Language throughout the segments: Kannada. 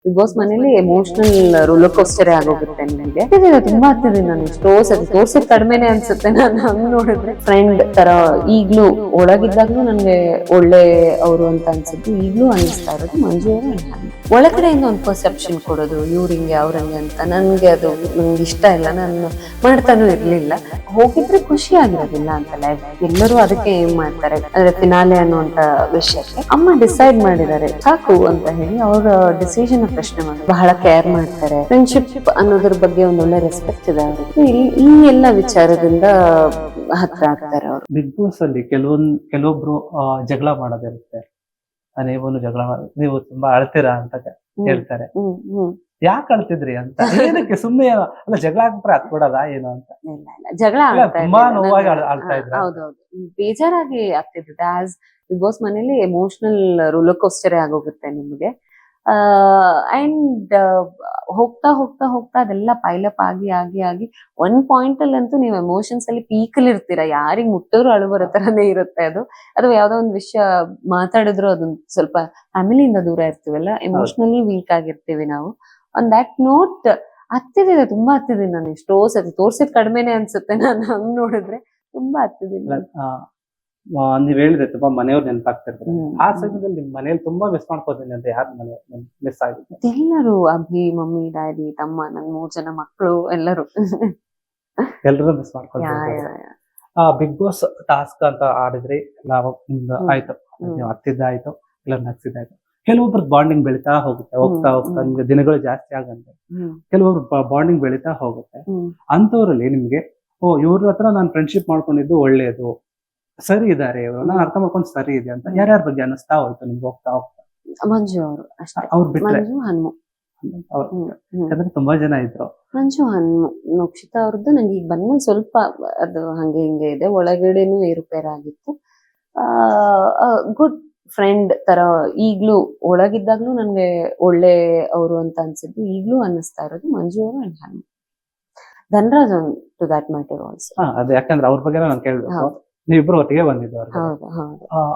ಬಿಗ್ ಬಾಸ್ ಮನೇಲಿ ಎಮೋಷನಲ್ ರೋಲರ್ ಕೋಸ್ಟರ್ ಆಗೋಗುತ್ತೆ ನಿಮಗೆ. ತುಂಬಾ ಆಗ್ತಿದೆ, ನಾನು ಎಷ್ಟೋ ಸತಿ ತೋರ್ಸಿದ್ ಕಡಿಮೆನೆ ಅನ್ಸುತ್ತೆ. ನಾನು ಹಂಗ್ ನೋಡಿದ್ರೆ ಫ್ರೆಂಡ್ ತರ ಈಗ್ಲೂ ಒಳಗಿದ್ದಾಗ್ಲೂ ನನ್ಗೆ ಒಳ್ಳೆ ಅವರು ಅಂತ ಅನ್ಸುತ್ತೆ. ಈಗ್ಲೂ ಅನಿಸ್ತಾ ಇರೋದು ಮಂಜು ಅವರು. ಒಳಗಡೆಯಿಂದ ಒಂದು ಪರ್ಸೆಪ್ಷನ್ ಕೊಡೋದು, ಇವ್ರಿಂಗೆ ಅವ್ರಂಗೆ ಅಂತ, ನನ್ಗೆ ಅದು ನಂಗೆ ಇಷ್ಟ ಇಲ್ಲ, ನಾನು ಮಾಡ್ತಾನೂ ಇರ್ಲಿಲ್ಲ. ಹೋಗಿದ್ರೆ ಖುಷಿ ಆಗಿರೋದಿಲ್ಲ ಅಂತಲ್ಲ, ಎಲ್ಲರೂ ಅದಕ್ಕೆ ಏನ್ ಮಾಡ್ತಾರೆ ಅಂದ್ರೆ ಫಿನಾಲೆ ಅನ್ನುವಂತ ವಿಷಯಕ್ಕೆ ಅಮ್ಮ ಡಿಸೈಡ್ ಮಾಡಿದ್ದಾರೆ ಸಾಕು ಅಂತ ಹೇಳಿ ಅವ್ರ ಡಿಸಿಷನ್ ಪ್ರಶ್ನೆ ಮಾಡಿ ಬಹಳ ಕೇರ್ ಮಾಡ್ತಾರೆ. ಫ್ರೆಂಡ್ಶಿಪ್ ಅನ್ನೋದ್ರ ಬಗ್ಗೆ ಒಂದೊಳ್ಳೆ ರೆಸ್ಪೆಕ್ಟ್ ಇದೆ ಅವ್ರಿಗೆ. ಈ ಎಲ್ಲ ವಿಚಾರದಿಂದ ಹತ್ರ ಆಗ್ತಾರೆ ಅವರು. ಬಿಗ್ ಬಾಸ್ ಅಲ್ಲಿ ಕೆಲವೊಬ್ರು ಜಗಳ ಮಾಡೋದಿರುತ್ತೆ. ನೀವು ತುಂಬಾ ಅಳ್ತೀರಾ ಅಂತ ಹೇಳ್ತಾರೆ. ಯಾಕೆ ಅಳ್ತಿದ್ರಿ ಅಂತ, ಏನಕ್ಕೆ ಸುಮ್ಮನೆ ಅಲ್ಲ ಜಗಳ ಆಗ್ಬಿಟ್ರೆ ಹತ್ಬಿಡೋದ ಏನು ಅಂತ. ಜಗಳ ತುಂಬಾ ನೋವಾಗಿ ಅಳ್ತಾ ಇದ್ರ. ಹೌದೌದು, ಬೇಜಾರಾಗಿ ಆಗ್ತಿದ್ದೆ. ಆಸ್ ಬಿಗ್ ಬಾಸ್ ಮನೇಲಿ ಎಮೋಷನಲ್ ರೋಲರ್ ಕೋಸ್ಟರ್ ಆಗೋಗುತ್ತೆ ನಿಮ್ಗೆ. ಅಂಡ್ ಹೋಗ್ತಾ ಹೋಗ್ತಾ ಹೋಗ್ತಾ ಅದೆಲ್ಲ ಪೈಲಪ್ ಆಗಿ ಆಗಿ ಆಗಿ ಒಂದ್ ಪಾಯಿಂಟ್ ಅಲ್ಲಂತೂ ನೀವು ಎಮೋಷನ್ಸ್ ಅಲ್ಲಿ ಪೀಕ್ ಅಲ್ಲಿ ಇರ್ತೀರಾ. ಯಾರಿಗ್ ಮುಟ್ಟಿದ್ರು ಅಳು ಬರೋ ತರನೇ ಇರುತ್ತೆ ಅದು. ಅಥವಾ ಯಾವ್ದೋ ಒಂದ್ ವಿಷಯ ಮಾತಾಡಿದ್ರು ಅದನ್ನ ಸ್ವಲ್ಪ ಫ್ಯಾಮಿಲಿಯಿಂದ ದೂರ ಇರ್ತೀವಲ್ಲ, ಎಮೋಷನಲಿ ವೀಕ್ ಆಗಿರ್ತೀವಿ ನಾವು. ಆನ್ ದಟ್ ನೋಟ್ ಹತ್ತಿದೆ, ತುಂಬಾ ಹತ್ತಿದೆ. ನಾನು ಎಷ್ಟೋ ಸತಿ ತೋರ್ಸಿದ್ ಕಡಿಮೆನೆ ಅನ್ಸುತ್ತೆ. ನಾನು ಹಂಗ್ ನೋಡಿದ್ರೆ ತುಂಬಾ ಹತ್ತಿದ್ದೀನಿ. ನೀವ್ ಹೇಳಿದ್ರೆ ತುಂಬಾ ಮನೆಯವ್ರು ನೆನಪಾಗ್ತಿರ್ತಾರೆ. ಆ ಸಮಯದಲ್ಲಿ ನಿಮ್ ಮನೇಲಿ ತುಂಬಾ ಮಿಸ್ ಮಾಡ್ಕೋತೀನಿ ಅಂತ ಯಾರು ಮನೆ ಮಿಸ್ ಆಗಿದೆ? ಎಲ್ಲರೂ, ಅಭಿ, ಮಮ್ಮಿ, ಡ್ಯಾಡಿ, ತಮ್ಮ, ನನ್ 3 ಜನ ಮಕ್ಕಳು ಎಲ್ಲರೂ ಎಲ್ರು ಮಿಸ್ ಮಾಡ್ಕೊಳ್ತಾರೆ. ಬಿಗ್ ಬಾಸ್ ಟಾಸ್ಕ್ ಅಂತ ಆಡಿದ್ರಿ, ನಾವು ಆಯ್ತು, ನೀವು ಹತ್ತಿದ್ದಾಯ್ತು, ಇಲ್ಲ ನಗ್ಸಿದ್ದಾಯ್ತು. ಕೆಲವೊಬ್ರು ಬಾಂಡಿಂಗ್ ಬೆಳಿತಾ ಹೋಗುತ್ತೆ, ಹೋಗ್ತಾ ಹೋಗ್ತಾ ನಿಮ್ಗೆ ದಿನಗಳು ಜಾಸ್ತಿ ಆಗಂತೆ. ಕೆಲವೊಬ್ರು ಬಾಂಡಿಂಗ್ ಬೆಳಿತಾ ಹೋಗುತ್ತೆ. ಅಂತವ್ರಲ್ಲಿ ನಿಮ್ಗೆ ಇವ್ರ ಹತ್ರ ನಾನು ಫ್ರೆಂಡ್ಶಿಪ್ ಮಾಡ್ಕೊಂಡಿದ್ದು ಒಳ್ಳೇದು, ಸರಿ ಇದಾರೆ ಇವರು, ನಾನು ಅರ್ಥ ಮಾಡ್ಕೊಂಡು ಸರಿ ಇದೆ ಅಂತ ಯಾರ್ಯಾರ ಬಗ್ಗೆ ಅನಿಸ್ತಾ ಹೋಯ್ತು ನಿಮ್ಗೆ ಹೋಗ್ತಾ ಹೋಗ್ತಾ? ಮಂಜು ಅವರು ಅಷ್ಟೇ. ಅವ್ರು ಬಿಟ್ರೆ ಮಂಜು, ಹನುಮು, ಯಾಕಂದ್ರೆ ತುಂಬಾ ಜನ ಇದ್ರು. ಮಂಜು, ಹನುಮು, ನಕ್ಷಿತಾ ಅವ್ರದ್ದು ನಂಗೆ ಈಗ ಬಂದ್ಮೇಲೆ ಸ್ವಲ್ಪ ಅದು ಹಂಗೆ ಹಿಂಗೆ ಇದೆ, ಒಳಗಡೆನೂ ಏರುಪೇರಾಗಿತ್ತು. ಗುಡ್ ಫ್ರೆಂಡ್ ತರ ಈಗ್ಲೂ ಒಳಗಿದ್ದಾಗ್ಲೂ ನನ್ಗೆ ಒಳ್ಳೆ ಅವರು ಅಂತ ಅನ್ಸಿದ್ದು ಈಗ್ಲೂ ಅನ್ನಿಸ್ತಾ ಇರೋದು ಮಂಜು ಅವರು and Hanumu. Dhanraj to that matter also. ಅದು ಯಾಕಂದ್ರೆ ಅವ್ರ ಬಗ್ಗೆ ನಾನು ಕೇಳ್ಬೇಕು. ನೀವಿಬ್ರು ಒಟ್ಟಿಗೆ ಬಂದಿದ್ದು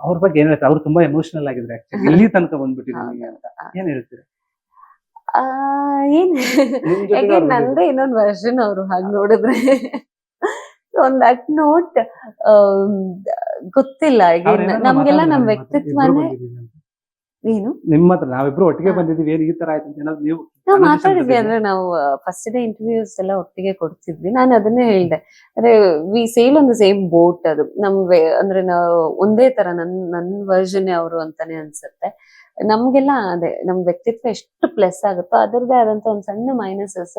ಅವ್ರ ಬಗ್ಗೆ ಏನ್ ಹೇಳ್ತಾರೆ? ಅವ್ರು ತುಂಬಾ ಎಮೋಷನಲ್ ಆಗಿದ್ರೆ ಇಲ್ಲಿ ತನಕ ಬಂದ್ಬಿಟ್ಟಿದ್ದೀನಿ ಅಂತ ಏನ್ ಹೇಳ್ತೀರಿ? ಏನ್ ನಂದೇ ಇನ್ನೊಂದ್ ವರ್ಷನ್ ಅವ್ರು ಹಾಗೆ ನೋಡಿದ್ರೆ ಒಂದ್ ದಟ್ ನೋಟ್ ಗೊತ್ತಿಲ್ಲ. ಈಗ ನಮ್ಗೆಲ್ಲ ನಮ್ ವ್ಯಕ್ತಿತ್ವನೇ ಏನು ನಿಮ್ಮ ಹತ್ರ ನಾವಿಬ್ರು ಒಟ್ಟಿಗೆ ಬಂದಿದೀವಿ, ಏನ್ ಈ ತರ ಆಯ್ತು ಅಂತ ಏನಾದ್ರು ನೀವು ನಾವ್ ಮಾತಾಡಿದ್ವಿ. ಅಂದ್ರೆ ನಾವು ಫಸ್ಟ್ ಡೇ ಇಂಟರ್ವ್ಯೂಸ್ ಎಲ್ಲ ಒಟ್ಟಿಗೆ ಕೊಡ್ತಿದ್ವಿ. ನಾನು ಅದನ್ನೇ ಹೇಳ್ದೆ, ಅಂದ್ರೆ we sail on the same boat. ಅದು ಅಂದ್ರೆ ನಾವು ಒಂದೇ ತರ ನನ್ ವರ್ಜನ್ ಅವರು ಅಂತಾನೆ ಅನ್ಸುತ್ತೆ. ನಮ್ಗೆಲ್ಲ ಅದೇ ನಮ್ ವ್ಯಕ್ತಿತ್ವ ಎಷ್ಟು ಪ್ಲಸ್ ಆಗುತ್ತೋ ಅದರದೇ ಆದಂತ ಒಂದ್ ಸಣ್ಣ ಮೈನಸಸ್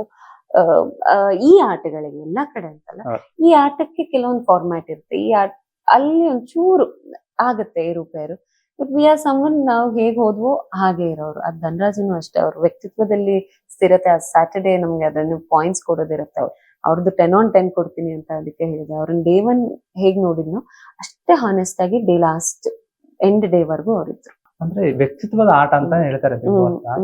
ಈ ಆಟಗಳಿಗೆ ಎಲ್ಲಾ ಕಡೆ ಅಂತಲ್ಲ, ಈ ಆಟಕ್ಕೆ ಕೆಲವೊಂದು ಫಾರ್ಮ್ಯಾಟ್ ಇರುತ್ತೆ. ಅಲ್ಲಿ ಒಂಚೂರು ಆಗತ್ತೆ ಏರುಪೇರು. ಬಟ್ ವಿ ಆರ್ ಸಮ್ವನ್, ನಾವು ಹೇಗ್ ಹೋದ್ವೋ ಹಾಗೆ ಇರೋರು. ಅದ್ ಧನರಾಜನು ಅಷ್ಟೇ, ಅವ್ರ ವ್ಯಕ್ತಿತ್ವದಲ್ಲಿ ಸ್ಥಿರತೆ. ಸ್ಯಾಟರ್ಡೇ ನಮ್ಗೆ ಅದನ್ನು ಪಾಯಿಂಟ್ಸ್ ಕೊಡೋದಿರುತ್ತೆ. ಅವ್ರದ್ದು 10 on 10 ಕೊಡ್ತೀನಿ ಅಂತ ಅದಕ್ಕೆ ಹೇಳಿದೆ. ಅವ್ರನ್ನ ಡೇ 1 ಹೇಗ್ ನೋಡಿದ್ನೋ ಅಷ್ಟೇ ಹಾನೆಸ್ಟ್ ಆಗಿ ಡೇ ಲಾಸ್ಟ್ ಎಂಡ್ ಡೇ ವರ್ಗು ಅವ್ರಿದ್ರು. ಅಂದ್ರೆ ವ್ಯಕ್ತಿತ್ವದ ಆಟ ಅಂತ ಹೇಳ್ತಾರೆ.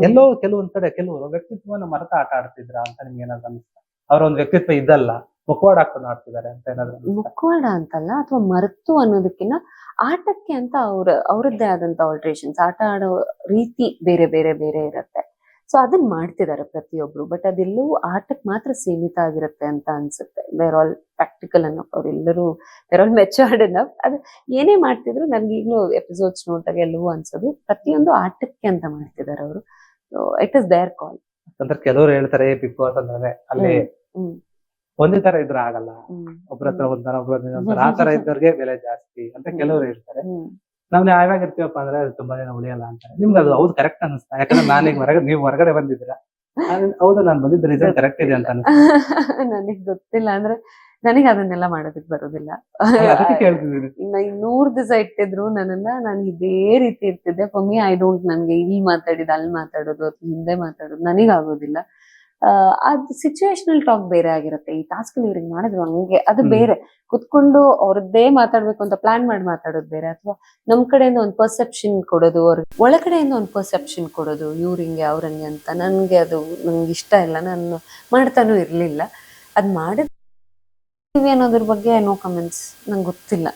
ಎಲ್ಲೋ ಕೆಲವೊಂದ್ ಕಡೆ ಕೆಲವರು ವ್ಯಕ್ತಿತ್ವನ ಮರೆತ ಆಟ ಆಡ್ತಿದ್ರ ಅಂತ ನಿಮ್ಗೆ ಏನಾದ್ರು ಅನಿಸ್ತಾ? ಅವ್ರ ಒಂದ್ ವ್ಯಕ್ತಿತ್ವ ಇದ್ದಲ್ಲ, ಮುಖವಾಡ ಹಾಕೊಂಡು ಆಡ್ತಿದ್ದಾರೆ ಅಂತ ಏನಾದ್ರು? ಮುಖವಾಡ ಅಂತಲ್ಲ, ಅಥವಾ ಮರೆತು ಅನ್ನೋದಕ್ಕಿಂತ ಆಟಕ್ಕೆ ಅಂತ ಅವ್ರದ್ದೇ ಆದಂತ ಆಲ್ಟ್ರೇಷನ್ಸ್, ಆಟ ಆಡೋ ರೀತಿ ಬೇರೆ ಬೇರೆ ಬೇರೆ ಇರತ್ತೆ. ಸೊ ಅದನ್ನ ಮಾಡ್ತಿದ್ದಾರೆ ಪ್ರತಿಯೊಬ್ರು. ಬಟ್ ಅದೆಲ್ಲವೂ ಆಟಕ್ಕೆ ಮಾತ್ರ ಸೀಮಿತ ಆಗಿರುತ್ತೆ ಅಂತ ಅನ್ಸುತ್ತೆ. ದೇರ್ ಆಲ್ ಪ್ರಾಕ್ಟಿಕಲ್ ಅನ್ನೋ ಅವ್ರೆಲ್ಲರೂ ದೇರ್ ಆಲ್ ಮೆಚೂರ್ಡ್ ಅನ್ನೋ. ಅದು ಏನೇ ಮಾಡ್ತಿದ್ರು ನನ್ಗೆ ಈಗಲೂ ಎಪಿಸೋಡ್ಸ್ ನೋಡಿದಾಗ ಎಲ್ಲವೂ ಅನ್ಸೋದು ಪ್ರತಿಯೊಂದು ಆಟಕ್ಕೆ ಅಂತ ಮಾಡ್ತಿದ್ದಾರೆ ಅವರು. ಇಟ್ ಇಸ್ ದೇರ್ ಕಾಲ್. ಅಂದ್ರೆ ಕೆಲವರು ಹೇಳ್ತಾರೆ ಬಿಗ್ ಬಾಸ್ ಅಂದ್ರೆ ಅಲ್ಲಿ ಒಂದೇ ತರ ಇದ್ರೆ ಆಗಲ್ಲ, ಒಬ್ರ ಹತ್ರ ಒಂಥರ ಒಬ್ಬರ ಆ ತರ ಇದ್ದವ್ರಿಗೆ ಬೆಲೆ ಜಾಸ್ತಿ ಅಂತ ಕೆಲವರು ಹೇಳ್ತಾರೆ. ನಾವ್ ಯಾವಾಗಿರ್ತೀವಪ್ಪ ಅಂದ್ರೆ ಅದು ತುಂಬಾ ಜನ ಉಳಿಯಲ್ಲ ಅಂತಾರೆ. ನಿಮ್ಗೆ ಅದು ಹೌದು ಕರೆಕ್ಟ್ ಅನಿಸ್ತಾ? ಯಾಕಂದ್ರೆ ನಾನೀಗ ನೀವು ಹೊರಗಡೆ ಬಂದಿದ್ದೀರಾ, ಹೌದು ನಾನ್ ಬಂದಿದ್ದ ರೀಸನ್ ಕರೆಕ್ಟ್ ಇದೆ ಅಂತ ನನಗ್ ಗೊತ್ತಿಲ್ಲ. ಅಂದ್ರೆ ನನಗೆ ಅದನ್ನೆಲ್ಲ ಮಾಡೋದಕ್ ಬರೋದಿಲ್ಲ. ಇನ್ನ 100 ದಿವಸ ಇಟ್ಟಿದ್ರು ನನ್ನನ್ನ, ನಾನು ಇದೇ ರೀತಿ ಇರ್ತಿದ್ದೆ. ಫಾರ್ ಮೀ ಐ ಡೋಂಟ್, ನನ್ಗೆ ಇಲ್ಲಿ ಮಾತಾಡಿದ ಅಲ್ಲಿ ಮಾತಾಡೋದು ಅಥವಾ ಹಿಂದೆ ಮಾತಾಡೋದು ನನಗಾಗೋದಿಲ್ಲ. ಅದು ಸಿಚುವೇಶನಲ್ ಟಾಕ್ ಬೇರೆ ಆಗಿರುತ್ತೆ. ಈ ಟಾಸ್ಕ್ ಇವ್ರಿಗೆ ಮಾಡಿದ್ರು ಹಂಗೆ, ಅದು ಬೇರೆ. ಕುತ್ಕೊಂಡು ಅವ್ರದ್ದೇ ಮಾತಾಡ್ಬೇಕು ಅಂತ ಪ್ಲಾನ್ ಮಾಡಿ ಮಾತಾಡೋದು ಬೇರೆ. ಅಥವಾ ನಮ್ ಕಡೆಯಿಂದ ಒಂದು ಪರ್ಸೆಪ್ಷನ್ ಕೊಡೋದು, ಅವ್ರಿಗೆ ಒಳಗಡೆಯಿಂದ ಒಂದು ಪರ್ಸೆಪ್ಷನ್ ಕೊಡೋದು, ಇವ್ರಿಂಗೆ ಅವ್ರಂಗೆ ಅಂತ. ನನ್ಗೆ ಅದು ನಂಗೆ ಇಷ್ಟ ಇಲ್ಲ, ನಾನು ಮಾಡ್ತಾನೂ ಇರ್ಲಿಲ್ಲ. ಅದ್ ಮಾಡಿದ ಟಿವಿ ಅನ್ನೋದ್ರ ಬಗ್ಗೆ ನೋ ಕಮೆಂಟ್ಸ್, ನಂಗೆ ಗೊತ್ತಿಲ್ಲ.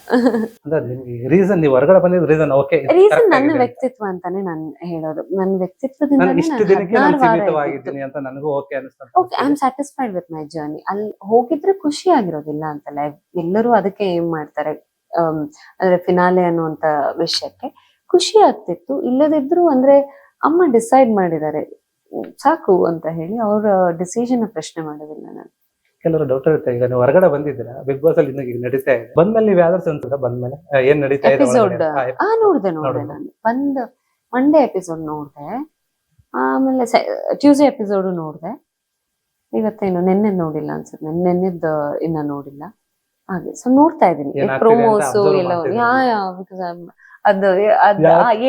ಅಂದ್ರೆ ನಿಮ್ಗೆ ರೀಸನ್, ನೀವು ಹೊರಗಡೆ ಬಂದಿದ್ ರೀಸನ್ ಓಕೆ ರೀಸನ್ ನನ್ನ ವ್ಯಕ್ತಿತ್ವ ಅಂತಾನೆ ನಾನು ಹೇಳೋದು. ನನ್ನ ವ್ಯಕ್ತಿತ್ವದಿಂದ ನಾನು ಇಷ್ಟು ದಿನಕ್ಕೆ ನಾನು ಸೀಮಿತವಾಗಿದ್ದೀನಿ ಅಂತ ನನಗೂ ಓಕೆ ಅನಿಸ್ತಾ. Okay, I am satisfied with my journey. ಅಲ್ಲಿ ಹೋಗಿದ್ರೆ ಖುಷಿ ಆಗಿರೋದಿಲ್ಲ ಅಂತಲ್ಲ, ಎಲ್ಲರೂ ಅದಕ್ಕೆ ಏನ್ ಮಾಡ್ತಾರೆ, ಅಂದ್ರೆ ಫಿನಾಲೆ ಅನ್ನುವಂತ ವಿಷಯಕ್ಕೆ ಖುಷಿ ಆಗ್ತಿತ್ತು. ಇಲ್ಲದಿದ್ರು ಅಂದ್ರೆ ಅಮ್ಮ ಡಿಸೈಡ್ ಮಾಡಿದ್ದಾರೆ ಸಾಕು ಅಂತ ಹೇಳಿ ಅವ್ರ ಡಿಸಿಷನ್ ಪ್ರಶ್ನೆ ಮಾಡೋದಿಲ್ಲ ನಾನು. ಕೆಲವರು ಡೌಟ್ ಇರುತ್ತೆ, ಈಗ ನೀವು ಹೊರಗಡೆ ಬಂದಿದ್ದೀರಾ, ಬಿಗ್ ಬಾಸ್ ಅಲ್ಲಿ ಈಗ ನಡೀತಾ ಇದೆ, ಬಂದ್ಮೇಲೆ ನೀವು ಯಾವ್ದಾದ್ರು ಅನ್ಸುತ್ತಾ, ಬಂದ್ಮೇಲೆ ಏನ್ ನಡೀತಾ ಇದೆ ಎಪಿಸೋಡ್ ನೋಡ್ದೆ ನೋಡ್ದೆ ನಾನು. ಮಂಡೇ ಎಪಿಸೋಡ್ ನೋಡ್ದೆ, ಆಮೇಲೆ ಟ್ಯೂಸ್ಡೇ ಎಪಿಸೋಡ್ ನೋಡ್ದೆ, ಇವತ್ತೇನು ನೆನ್ನೆ ನೋಡಿಲ್ಲ ಅನ್ಸುತ್ತೆ, ನೆನ್ನೆದ್ದು ಇನ್ನ ನೋಡಿಲ್ಲ. ಹಾಗೆ ಸೊ ನೋಡ್ತಾ ಇದೀನಿ ಪ್ರೋಮೋಸ್ ಎಲ್ಲ. ಬಿಕಾಸ್ ಅದು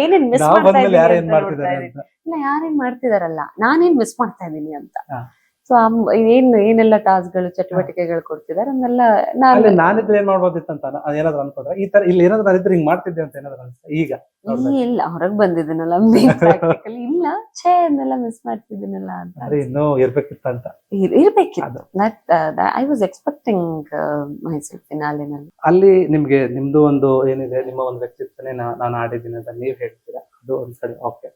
ಏನೇನ್ ಮಿಸ್ ಮಾಡ್ತಾ ಇದೀನಿ ಅಂತ ನೋಡ್ತಾ ಇದೀನಿ. ಇಲ್ಲ, ಯಾರೇನ್ ಮಾಡ್ತಿದಾರಲ್ಲ, ನಾನೇನ್ ಮಿಸ್ ಮಾಡ್ತಾ ಇದೀನಿ ಅಂತ. ಸೊ ಏನೆಲ್ಲ ಟಾಸ್ಕ್ ಗಳು, ಚಟುವಟಿಕೆಗಳು ಕೊಡ್ತಿದಾರೆ ಅದನ್ನೆಲ್ಲ ನಾನಿದ್ರೆ ಏನ್ ಮಾಡ್ಬೋದಿತ್ತು ಅಂತ ಏನಾದ್ರು ಅನ್ಕೊಂಡ್ರೆ, ಈ ತರ ಇಲ್ಲಿ ಏನಾದ್ರು ನಾನಿದ್ರೆ ಹಿಂಗ್ ಮಾಡ್ತಿದ್ದೆ ಅಂತ ಏನಾದ್ರು ಅನ್ಸುತ್ತೆ ಈಗ? ಇಲ್ಲ, ಹೊರಗ್ ಬಂದಿದ್ದೀನಲ್ಲ ಇಲ್ಲ, ಅದನ್ನೆಲ್ಲ ಮಿಸ್ ಮಾಡ್ತಿದ್ದೀನಲ್ಲ ಅಂತ. ಇನ್ನೂ ಇರ್ಬೇಕಿತ್ತು ಅಂತ. ಇರ್ಬೇಕಿತ್ತು. ಐ ವಾಸ್ ಎಕ್ಸ್ಪೆಕ್ಟಿಂಗ್ ಮೈಸೆಲ್ಫ್ ಫಿನಾಲೆನಲ್ಲಿ. ಅಲ್ಲಿ ನಿಮ್ಗೆ ನಿಮ್ದು ಒಂದು ಏನಿದೆ, ನಿಮ್ಮ ಒಂದು ವ್ಯಕ್ತಿತ್ವನೇ ನಾನು ಆಡಿದ್ದೀನಿ ಅಂತ ನೀವ್ ಹೇಳ್ತೀರಾ, ಅದು ಒಂದ್ ಕಡೆ ಓಕೆ.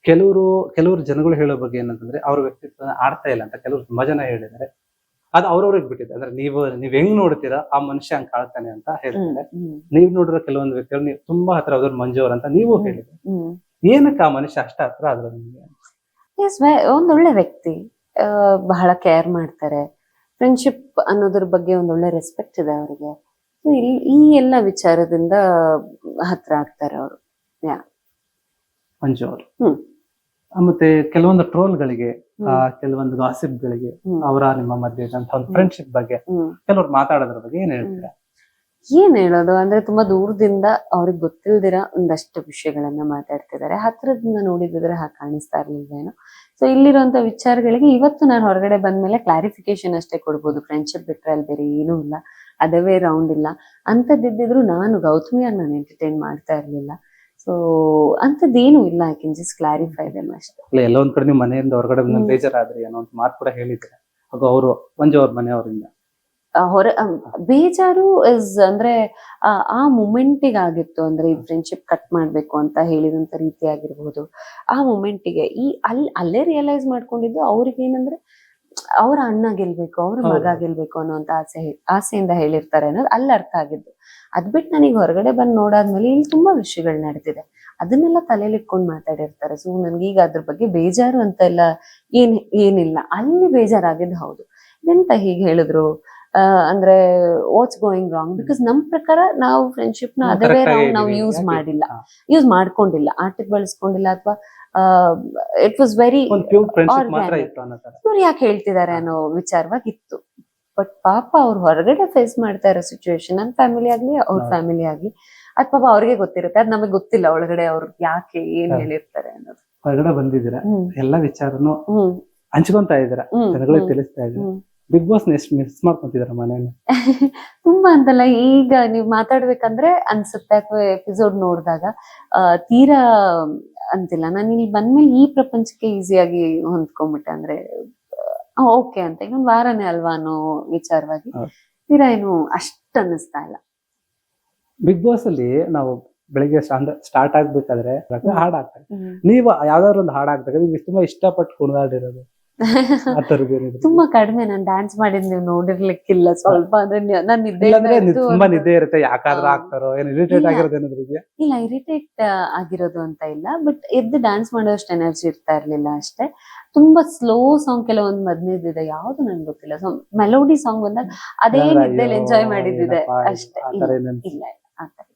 ಕೆಲವರು ಜನಗಳು ಹೇಳೋ ಬಗ್ಗೆ ಏನಂತಂದ್ರೆ, ಅವ್ರ ವ್ಯಕ್ತಿತ್ವ ಆಡ್ತಾ ಇಲ್ಲ ಅಂತ ಕೆಲವರು ತುಂಬಾ ಜನ ಹೇಳಿದ್ದಾರೆ. ಅದು ಅವ್ರವ್ರಿಗೆ ಬಿಟ್ಟಿದೆ. ಅಂದ್ರೆ ನೀವ್ ಹೆಂಗ್ ನೋಡ್ತೀರಾ ಆ ಮನುಷ್ಯ ಹಂಗ್ ಕಾಳ್ತಾನೆ ಅಂತ ಹೇಳ್ತಾರೆ. ನೀವ್ ನೋಡಿರೋ ಕೆಲವೊಂದು ವ್ಯಕ್ತಿಗಳು ನೀವು ತುಂಬಾ ಹತ್ರ ಹೋದ್ರು, ಮಂಜು ಅವ್ರ ಅಂತ ನೀವು ಹೇಳಿದ್ರೆ, ಏನಕ್ಕೆ ಆ ಮನುಷ್ಯ ಅಷ್ಟ ಹತ್ರ ಆದ್ರು ನಿಮ್ಗೆ? ಒಂದೊಳ್ಳೆ ವ್ಯಕ್ತಿ, ಬಹಳ ಕೇರ್ ಮಾಡ್ತಾರೆ. ಫ್ರೆಂಡ್ಶಿಪ್ ಅನ್ನೋದ್ರ ಬಗ್ಗೆ ಒಂದೊಳ್ಳೆ ರೆಸ್ಪೆಕ್ಟ್ ಇದೆ ಅವರಿಗೆ. ಈ ಎಲ್ಲ ವಿಚಾರದಿಂದ ಹತ್ರ ಆಗ್ತಾರೆ ಅವರು. ಮಂಜು ಅವರು. ಮತ್ತೆ ಕೆಲವೊಂದು ಟ್ರೋಲ್ಗಳಿಗೆ, ಕೆಲವೊಂದು ಗಾಸಿಪ್ ಗಳಿಗೆ, ಅವರ ನಿಮ್ಮ ಮಧ್ಯೆ ಒಂದು ಫ್ರೆಂಡ್ಶಿಪ್ ಬಗ್ಗೆ ಕೆಲವ್ರು ಮಾತಾಡೋದ್ರ ಬಗ್ಗೆ ಏನ್ ಹೇಳ್ತೀರಾ? ಏನ್ ಹೇಳೋದು ಅಂದ್ರೆ, ತುಂಬಾ ದೂರದಿಂದ ಅವ್ರಿಗೆ ಗೊತ್ತಿಲ್ದಿರ ಒಂದಷ್ಟು ವಿಷಯಗಳನ್ನ ಮಾತಾಡ್ತಿದ್ದಾರೆ. ಹತ್ರದಿಂದ ನೋಡಿದ್ರೆ ಹಾಗೆ ಕಾಣಿಸ್ತಾ ಇರ್ಲಿಲ್ವೇನೋ. ಸೊ ಇಲ್ಲಿರುವಂತ ವಿಚಾರಗಳಿಗೆ ಇವತ್ತು ನಾನು ಹೊರಗಡೆ ಬಂದ್ಮೇಲೆ ಕ್ಲಾರಿಫಿಕೇಶನ್ ಅಷ್ಟೇ ಕೊಡ್ಬೋದು. ಫ್ರೆಂಡ್ಶಿಪ್ ಬಿಟ್ರೆ ಅಲ್ಲಿ ಬೇರೆ ಏನೂ ಇಲ್ಲ, ಅದವೇ ರೌಂಡ್ ಇಲ್ಲ ಅಂತದಿದ್ರು ನಾನು ಗೌತಮಿಯಾಗಿ ನಾನು ಎಂಟರ್ಟೈನ್ ಮಾಡ್ತಾ ಇರ್ಲಿಲ್ಲ. ಸೊ ಅಂತದ್ದೇನು ಇಲ್ಲ, I can just clarify them ಅಷ್ಟೇ. ಎಲ್ಲ ಒಂದ್ ಕಡೆ ನೀವು ಮನೆಯಿಂದ ಹೊರಗಡೆ ಬಂದ್ ಬೇಜಾರಾದ್ರಿ ಅನ್ನೋ ಒಂದು ಮಾತು ಕೂಡ ಹೇಳಿದ್ರೆ, ಅವರು ಮಂಜು ಅವ್ರ ಮನೆಯವರಿಂದ ಬೇಜಾರು ಇಸ್ ಅಂದ್ರೆ ಆ ಮೂಮೆಂಟಿಗೆ ಆಗಿತ್ತು. ಅಂದ್ರೆ ಈ ಫ್ರೆಂಡ್ಶಿಪ್ ಕಟ್ ಮಾಡ್ಬೇಕು ಅಂತ ಹೇಳಿದಂತ ರೀತಿ ಆಗಿರ್ಬೋದು. ಆ ಮೂಮೆಂಟಿಗೆ ಅಲ್ಲೇ ರಿಯಲೈಸ್ ಮಾಡ್ಕೊಂಡಿದ್ದು ಅವ್ರಿಗೆ ಏನಂದ್ರೆ, ಅವ್ರ ಅಣ್ಣ ಗೆಲ್ಬೇಕು, ಅವ್ರ ಮಗ ಗೆಲ್ಬೇಕು ಅನ್ನೋಂತ ಆಸೆಯಿಂದ ಹೇಳಿರ್ತಾರೆ ಅನ್ನೋದು ಅಲ್ಲಿ ಅರ್ಥ ಆಗಿದ್ದು. ಅದ್ ಬಿಟ್ಟು ನನಗೆ ಹೊರಗಡೆ ಬಂದು ನೋಡಾದ್ಮೇಲೆ ಇಲ್ಲಿ ತುಂಬಾ ವಿಷಯಗಳು ನಡೆದಿದೆ, ಅದನ್ನೆಲ್ಲ ತಲೆಯಲ್ಲಿ ಇಟ್ಕೊಂಡು ಮಾತಾಡಿರ್ತಾರೆ. ಸೊ ನನ್ಗೀಗ ಅದ್ರ ಬಗ್ಗೆ ಬೇಜಾರು ಅಂತ ಎಲ್ಲ ಏನಿಲ್ಲ. ಅಲ್ಲಿ ಬೇಜಾರಾಗಿದ್ದು ಹೌದು, ಎಂತ ಹೀಗೆ ಹೇಳಿದ್ರು ಅಂದ್ರೆ ವಾಟ್ಸ್ ಗೋಯಿಂಗ್ ರಾಂಗ್. ಬಿಕಾಸ್ ನಮ್ ಪ್ರಕಾರ ನಾವು ಫ್ರೆಂಡ್ಶಿಪ್ ನ ಅದೇ ರಾಂಗ್ ನಾವು ಯೂಸ್ ಮಾಡ್ಕೊಂಡಿಲ್ಲ, ಆಟಕ್ಕೆ ಬಳಸ್ಕೊಂಡಿಲ್ಲ, ಅಥವಾ ಇಟ್ ವಾಸ್ ವೆರಿ ಇವ್ರು ಯಾಕೆ ಹೇಳ್ತಿದ್ದಾರೆ ಅನ್ನೋ ವಿಚಾರವಾಗಿತ್ತು. ಬಟ್ ಪಾಪ ಅವ್ರು ಹೊರಗಡೆ ಫೇಸ್ ಮಾಡ್ತಾ ಇರೋ ಸಿಚುವೇಶನ್, ನನ್ ಫ್ಯಾಮಿಲಿ ಆಗ್ಲಿ ಅವ್ರ ಫ್ಯಾಮಿಲಿ ಆಗ್ಲಿ, ಅದ್ ಪಾಪ ಅವ್ರಿಗೆ ಗೊತ್ತಿರುತ್ತೆ, ಅದ್ ನಮಗ್ ಗೊತ್ತಿಲ್ಲ ಒಳಗಡೆ ಅವ್ರು ಯಾಕೆ ಏನ್ ಹೇಳಿರ್ತಾರೆ ಅನ್ನೋದು. ಹೊರಗಡೆ ಬಂದಿದ್ದೀರಾ, ಎಲ್ಲಾ ವಿಚಾರನು ಹಂಚ್ಕೊಂತಾ ಇದ್ದೀರಾ, ಜನಗಳಿಗೆ ತಿಳಿಸ್ತಾ ಇದ್ದೀರಾ. ಬಿಗ್ ಬಾಸ್ ಎಷ್ಟು ಮಿಸ್ ಮಾಡ್ಕೊಂತಿದಾರ ಮನೇಲಿ? ತುಂಬಾ ಅಂತಲ್ಲ, ಈಗ ನೀವ್ ಮಾತಾಡ್ಬೇಕಂದ್ರೆ ಅನ್ಸುತ್ತೆ, ಅಥವಾ ಎಪಿಸೋಡ್ ನೋಡಿದಾಗ ತೀರಾ ಅಂತಿಲ್ಲ. ನಾನು ಇಲ್ಲಿ ಬಂದ್ಮೇಲೆ ಈ ಪ್ರಪಂಚಕ್ಕೆ ಈಸಿಯಾಗಿ ಹೊಂದ್ಕೊಂಡ್ಬಿಟ್ಟೆ. ಅಂದ್ರೆ ಓಕೆ ಅಂತ, ಇನ್ನೊಂದ್ ವಾರನೇ ಅಲ್ವಾ ಅನ್ನೋ ವಿಚಾರವಾಗಿ ತೀರಾ ಏನು ಅಷ್ಟ ಅನ್ನಿಸ್ತಾ ಇಲ್ಲ. ಬಿಗ್ ಬಾಸ್ ಅಲ್ಲಿ ನಾವು ಬೆಳಿಗ್ಗೆ ಸ್ಟಾರ್ಟ್ ಆಗ್ಬೇಕಾದ್ರೆ ಹಾಡ್ ಆಗ್ತಾರೆ. ನೀವು ಯಾವ್ದಾದ್ರು ಒಂದು ಹಾಡ್ ಆಗ್ದಾಗ ನಿಮ್ಗೆ ತುಂಬಾ ಇಷ್ಟಪಟ್ಟು ಕುಣಿದಾಡಿರೋದು? ತುಂಬಾ ಕಡಿಮೆ. ನಾನು ಡ್ಯಾನ್ಸ್ ಮಾಡಿದ್ ನೀವು ನೋಡಿರ್ಲಿಕ್ಕಿಲ್ಲ ಸ್ವಲ್ಪ. ಅಂದ್ರೆ ನಾನು ತುಂಬಾ ನಿದ್ದೆ ಇರುತ್ತೆ, ಯಾಕಾದ್ರೂ ಆಗ್ತಾರೋ ಏನು, ಇರಿಟೇಟ್ ಆಗಿರೋದು ಏನಾದ್ರು ಇದೆಯಾ? ಇಲ್ಲ, ಇರಿಟೇಟ್ ಆಗಿರೋದು ಅಂತ ಇಲ್ಲ, ಬಟ್ ಎದ್ದು ಡ್ಯಾನ್ಸ್ ಮಾಡೋಷ್ಟು ಎನರ್ಜಿ ಇರ್ತಾ ಇರ್ಲಿಲ್ಲ ಅಷ್ಟೇ. ತುಂಬಾ ಸ್ಲೋ ಸಾಂಗ್ ಕೆಲವೊಂದು ಮದ್ನೇದಿದೆ, ಯಾವ್ದು ನನ್ಗೆ ಗೊತ್ತಿಲ್ಲ. ಸೊ ಮೆಲೋಡಿ ಸಾಂಗ್ ಬಂದಾಗ ಅದೇ ನಿದ್ದೆಲಿ ಎಂಜಾಯ್ ಮಾಡಿದ್ದಿದೆ ಅಷ್ಟೇ. ಇಲ್ಲ ಆತರ